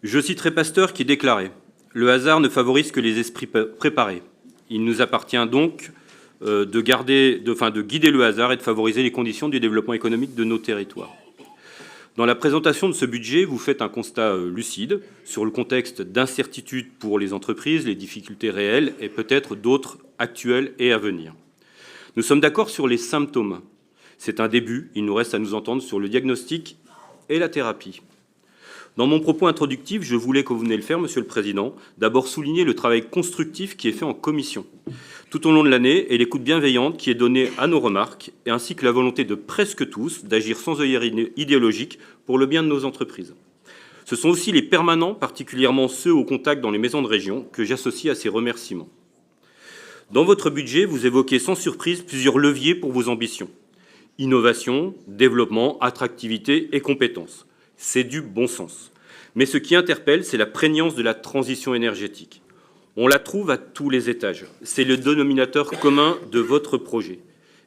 Je citerai Pasteur qui déclarait « Le hasard ne favorise que les esprits préparés. Il nous appartient donc de guider le hasard et de favoriser les conditions du développement économique de nos territoires. » Dans la présentation de ce budget, vous faites un constat lucide sur le contexte d'incertitude pour les entreprises, les difficultés réelles et peut-être d'autres actuelles et à venir. Nous sommes d'accord sur les symptômes. C'est un début, il nous reste à nous entendre sur le diagnostic et la thérapie. Dans mon propos introductif, je voulais, comme vous venez le faire, Monsieur le Président, d'abord souligner le travail constructif qui est fait en commission tout au long de l'année et l'écoute bienveillante qui est donnée à nos remarques, et ainsi que la volonté de presque tous d'agir sans œillère idéologique pour le bien de nos entreprises. Ce sont aussi les permanents, particulièrement ceux au contact dans les maisons de région, que j'associe à ces remerciements. Dans votre budget, vous évoquez sans surprise plusieurs leviers pour vos ambitions. Innovation, développement, attractivité et compétences. C'est du bon sens. Mais ce qui interpelle, c'est la prégnance de la transition énergétique. On la trouve à tous les étages. C'est le dénominateur commun de votre projet.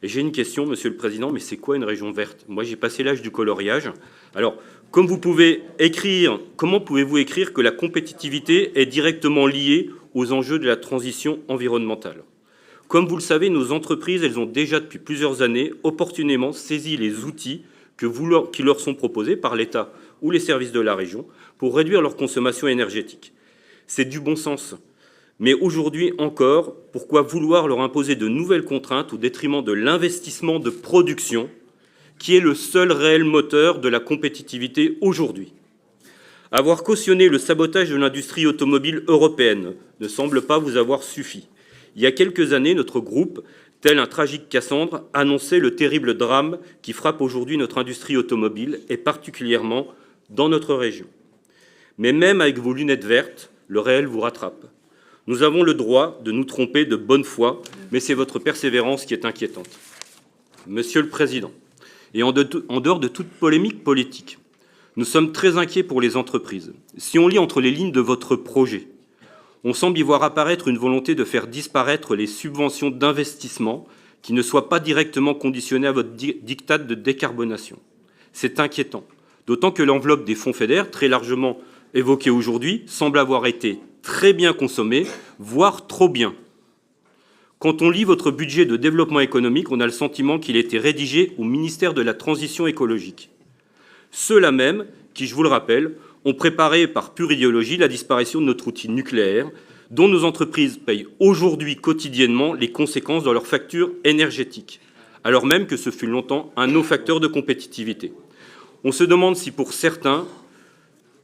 Et j'ai une question, Monsieur le Président, mais c'est quoi une région verte? Moi, j'ai passé l'âge du coloriage. Alors, comment pouvez-vous écrire que la compétitivité est directement liée aux enjeux de la transition environnementale? Comme vous le savez, nos entreprises, elles ont déjà depuis plusieurs années opportunément saisi les outils qui leur sont proposés par l'État ou les services de la région pour réduire leur consommation énergétique. C'est du bon sens. Mais aujourd'hui encore, pourquoi vouloir leur imposer de nouvelles contraintes au détriment de l'investissement de production, qui est le seul réel moteur de la compétitivité aujourd'hui? Avoir cautionné le sabotage de l'industrie automobile européenne ne semble pas vous avoir suffi. Il y a quelques années, notre groupe, tel un tragique Cassandre, annonçait le terrible drame qui frappe aujourd'hui notre industrie automobile, et particulièrement dans notre région. Mais même avec vos lunettes vertes, le réel vous rattrape. Nous avons le droit de nous tromper de bonne foi, mais c'est votre persévérance qui est inquiétante. Monsieur le Président, et en dehors de toute polémique politique, nous sommes très inquiets pour les entreprises. Si on lit entre les lignes de votre projet, on semble y voir apparaître une volonté de faire disparaître les subventions d'investissement qui ne soient pas directement conditionnées à votre diktat de décarbonation. C'est inquiétant, d'autant que l'enveloppe des fonds FEDER, très largement évoquée aujourd'hui, semble avoir été très bien consommée, voire trop bien. Quand on lit votre budget de développement économique, on a le sentiment qu'il a été rédigé au ministère de la Transition écologique. Ceux-là même qui, je vous le rappelle, ont préparé par pure idéologie la disparition de notre outil nucléaire, dont nos entreprises payent aujourd'hui quotidiennement les conséquences dans leurs factures énergétiques, alors même que ce fut longtemps un de nos facteurs de compétitivité. On se demande si pour certains,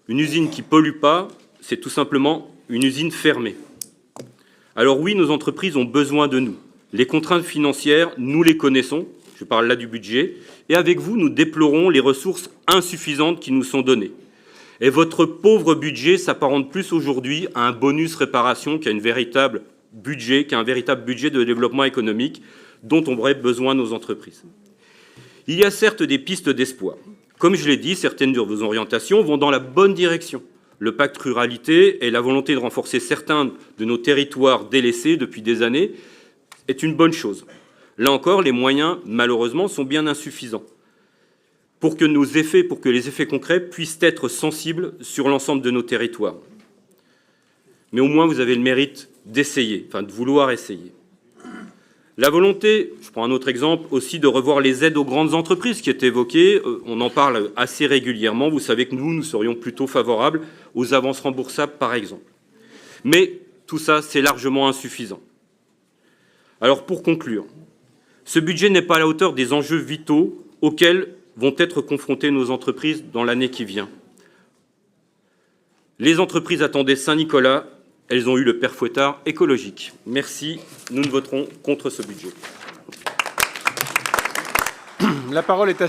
une usine qui ne pollue pas, c'est tout simplement une usine fermée. Alors oui, nos entreprises ont besoin de nous. Les contraintes financières, nous les connaissons, je parle là du budget, et avec vous, nous déplorons les ressources insuffisantes qui nous sont données. Et votre pauvre budget s'apparente plus aujourd'hui à un bonus réparation qu'à un véritable budget de développement économique dont auraient besoin nos entreprises. Il y a certes des pistes d'espoir. Comme je l'ai dit, certaines de vos orientations vont dans la bonne direction. Le pacte ruralité et la volonté de renforcer certains de nos territoires délaissés depuis des années est une bonne chose. Là encore, les moyens, malheureusement, sont bien insuffisants pour que les effets concrets puissent être sensibles sur l'ensemble de nos territoires. Mais au moins, vous avez le mérite d'essayer, de vouloir essayer. La volonté, je prends un autre exemple, aussi de revoir les aides aux grandes entreprises qui est évoquée, on en parle assez régulièrement. Vous savez que nous serions plutôt favorables aux avances remboursables, par exemple. Mais tout ça, c'est largement insuffisant. Alors, pour conclure, ce budget n'est pas à la hauteur des enjeux vitaux auxquels vont être confrontées nos entreprises dans l'année qui vient. Les entreprises attendaient Saint-Nicolas. Elles ont eu le père Fouettard écologique. Merci. Nous ne voterons contre ce budget. La parole est à